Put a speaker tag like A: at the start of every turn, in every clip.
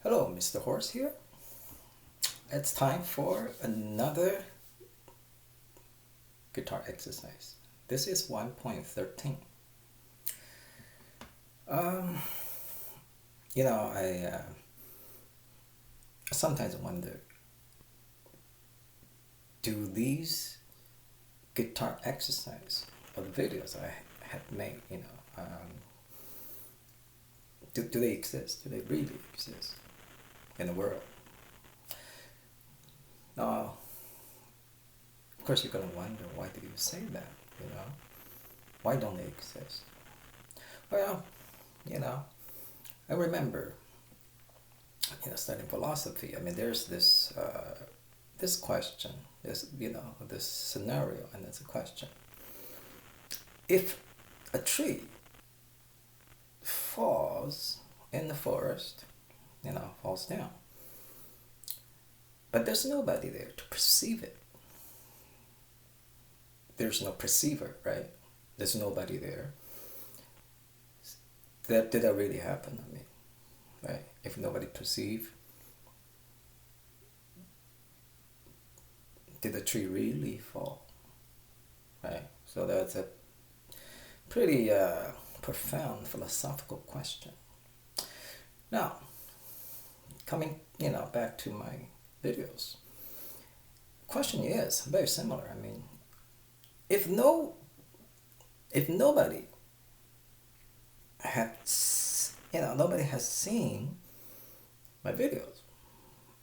A: Hello, Mr. Horse here. It's time for another guitar exercise. This is 1.13. Um, I sometimes wonder, do these guitar exercise or the videos I have made, do they exist? Do they really exist in the world? Now, of course, you're gonna wonder, why do you say that? You know, why don't they exist? Well, you know, I remember, studying philosophy. I mean, there's this question, this scenario, and it's a question. If a tree falls in the forest, falls down, but there's nobody there to perceive it. There's no perceiver, right? There's nobody there. Did that really happen? I mean, right? If nobody perceive, did the tree really fall? Right? So that's a pretty profound philosophical question. Now, coming, back to my videos. Question is very similar. I mean, if nobody nobody has seen my videos,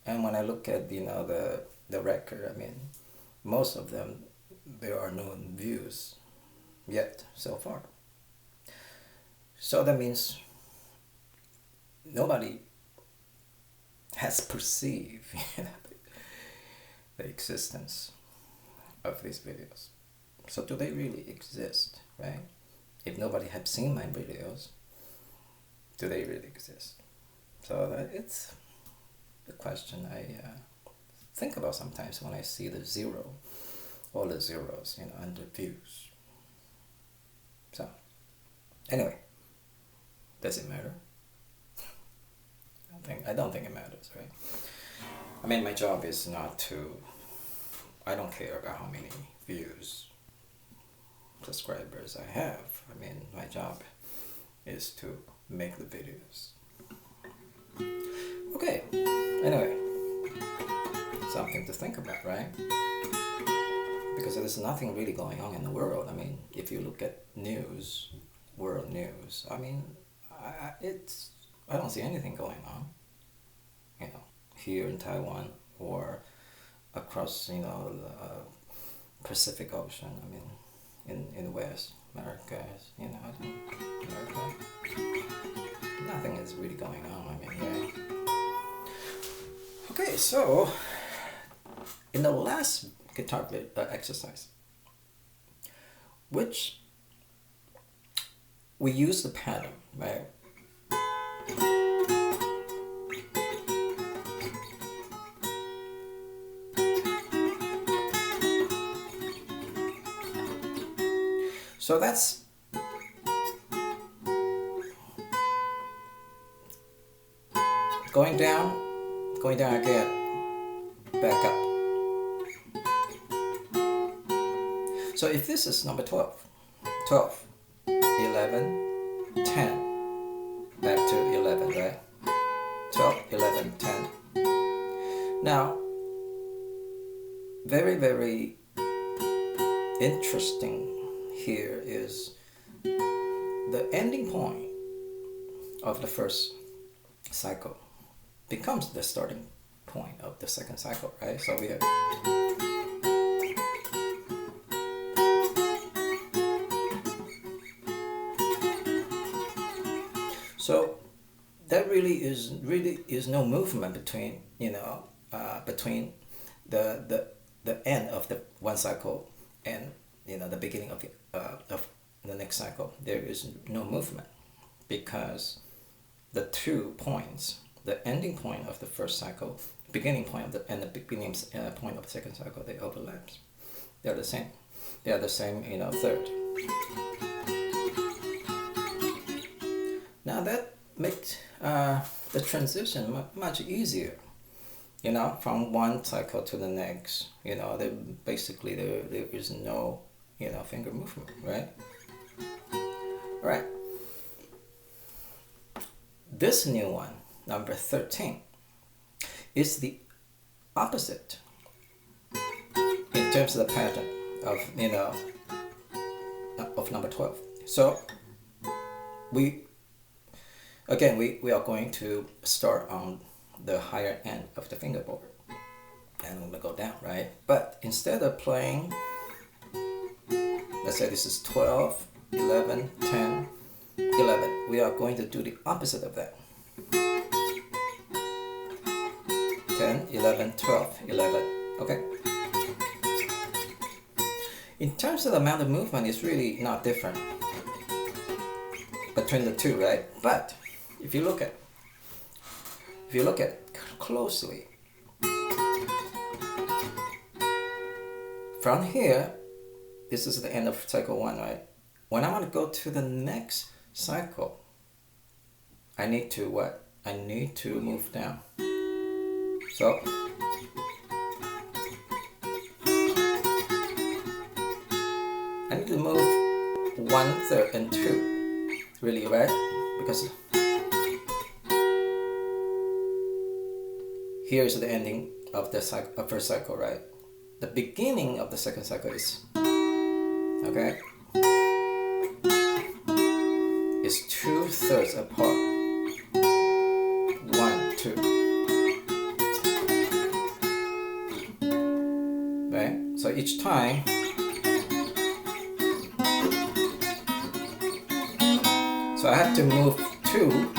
A: and when I look at the record, I mean, most of them, there are no views yet so far. So that means nobody has perceived the existence of these videos. So do they really exist, right? If nobody had seen my videos, do they really exist? So it's the question I think about sometimes when I see the zero, all the zeros, under views. So anyway, does it matter? I don't think it matters, right? I mean, my job is not to. I don't care about how many views, subscribers I have. I mean, my job is to make the videos. Okay. Anyway, something to think about, right? Because there's nothing really going on in the world. I mean, if you look at news, world news, I mean, I don't see anything going on. Here in Taiwan or across, the Pacific Ocean. I mean, in West America, America, nothing is really going on. I mean, right? Okay, so in the last guitar exercise, which we use the pattern, right? So that's going down again, back up. So if this is number 12, 11, 10, back to 11, right? 12, 11, 10. Now, very, very interesting here is the ending point of the first cycle becomes the starting point of the second cycle, right? So we have so that really is no movement between between the end of the one cycle and the beginning of the next cycle. There is no movement because the 2 points, the ending point of the first cycle, beginning point of and the beginning point of the second cycle, they overlap. They are the same. They are the same, third. Now that the transition much easier. From one cycle to the next. Basically there is no finger movement, right? All right. This new one, number 13, is the opposite in terms of the pattern of number 12. So we are going to start on the higher end of the fingerboard, and we're going to go down, right? But instead of playing, let's say this is 12, 11, 10, 11, we are going to do the opposite of that. 10, 11, 12, 11, okay? In terms of the amount of movement, it's really not different between the two, right? But if you look at it closely, from here, this is the end of cycle 1, right? When I want to go to the next cycle, I need to what? I need to move down. So I need to move 1/3 and 2, really, right? Because here's the ending of the first cycle, right? The beginning of the second cycle is, okay, is 2/3 apart. 1, 2. Right? So each time, so I have to move 2.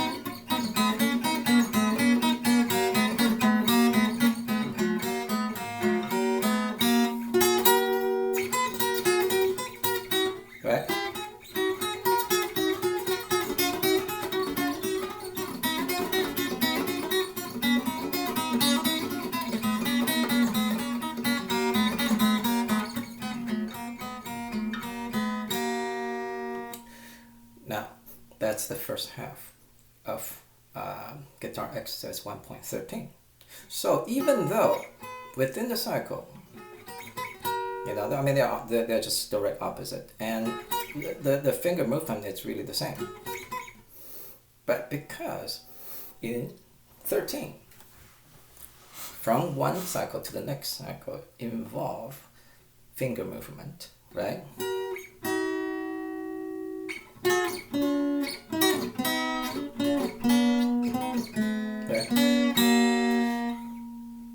A: Right? Now, that's the first half of guitar exercise 1.13. So even though within the cycle, they're just direct opposite, and the finger movement is really the same. But because in 13, from one cycle to the next cycle involve finger movement, right? Okay.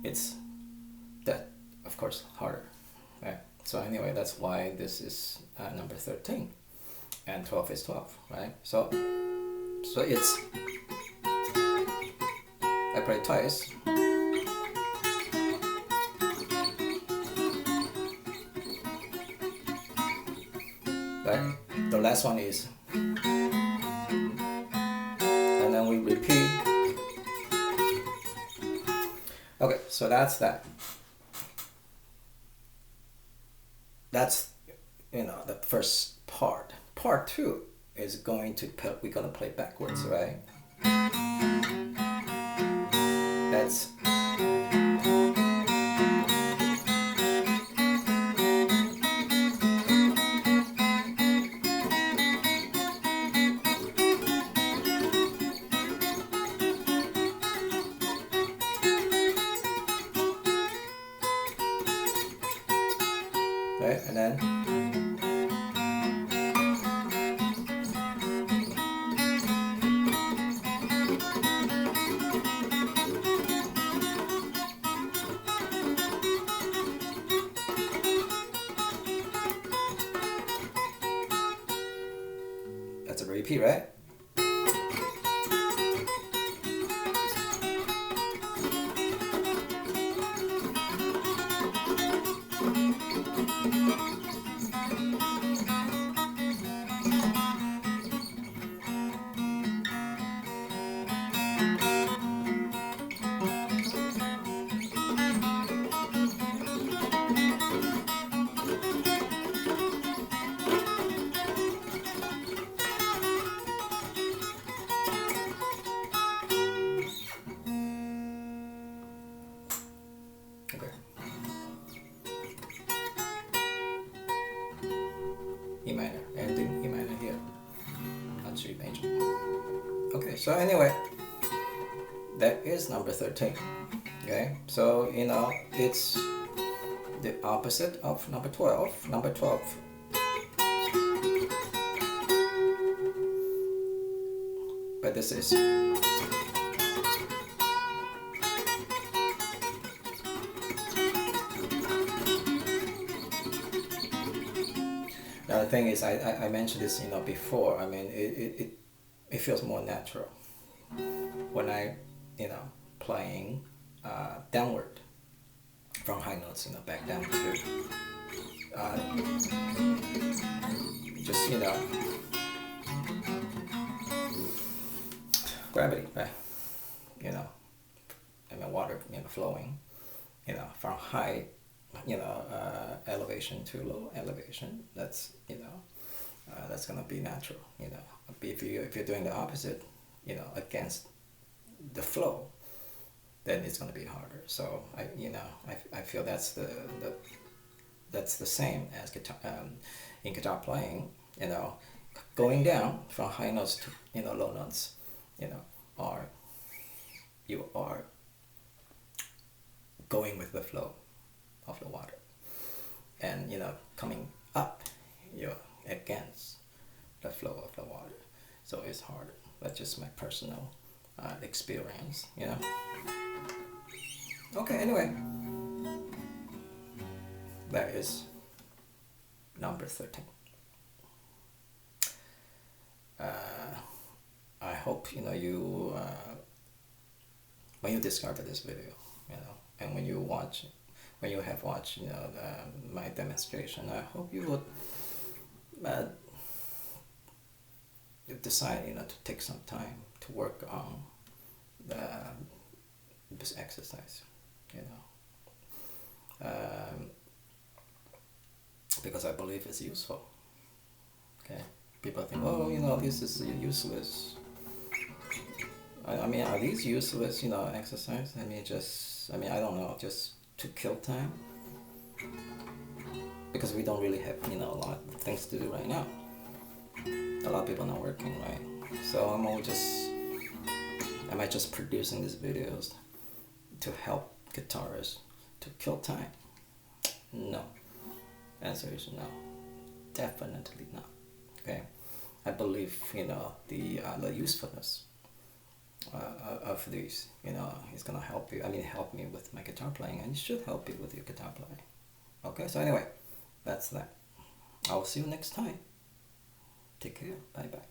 A: It's that, of course, harder, right? So anyway, that's why this is number 13, and 12 is 12, right? So it's, I play twice. Right? The last one is, and then we repeat. Okay, so that's that. That's the first part. Part 2 is we're gonna play backwards, right? That's right, and then that's a repeat, right? So anyway, that is number 13. Okay, so it's the opposite of number 12. Number 12, but this is now the thing is, I mentioned this before. I mean, it feels more natural when I playing downward from high notes, back down to uh, just gravity, right? You know, I mean water flowing, from high elevation to low elevation. That's gonna be natural. If you're doing the opposite, against the flow, then it's gonna be harder. So I feel that's the same as guitar, in guitar playing. Going down from high notes to low notes, are you are going with the flow of the water, and coming up, you're against the flow of the water, so it's harder. That's just my personal experience. Okay, anyway, that is number 13. I hope you when you discover this video, and when you have watched my demonstration, I hope you would decide to take some time to work on this exercise, because I believe it's useful. Okay, people think, oh, this is useless. I mean, are these useless, exercise? I don't know, just to kill time? Because we don't really have, a lot of things to do right now. A lot of people not working, right? So am I just producing these videos to help guitarists to kill time? No. Answer is no. Definitely not. Okay? I believe, the usefulness of these, it's gonna help you. Help me with my guitar playing, and it should help you with your guitar playing. Okay, so anyway, that's that. I'll see you next time. Take care. Bye bye.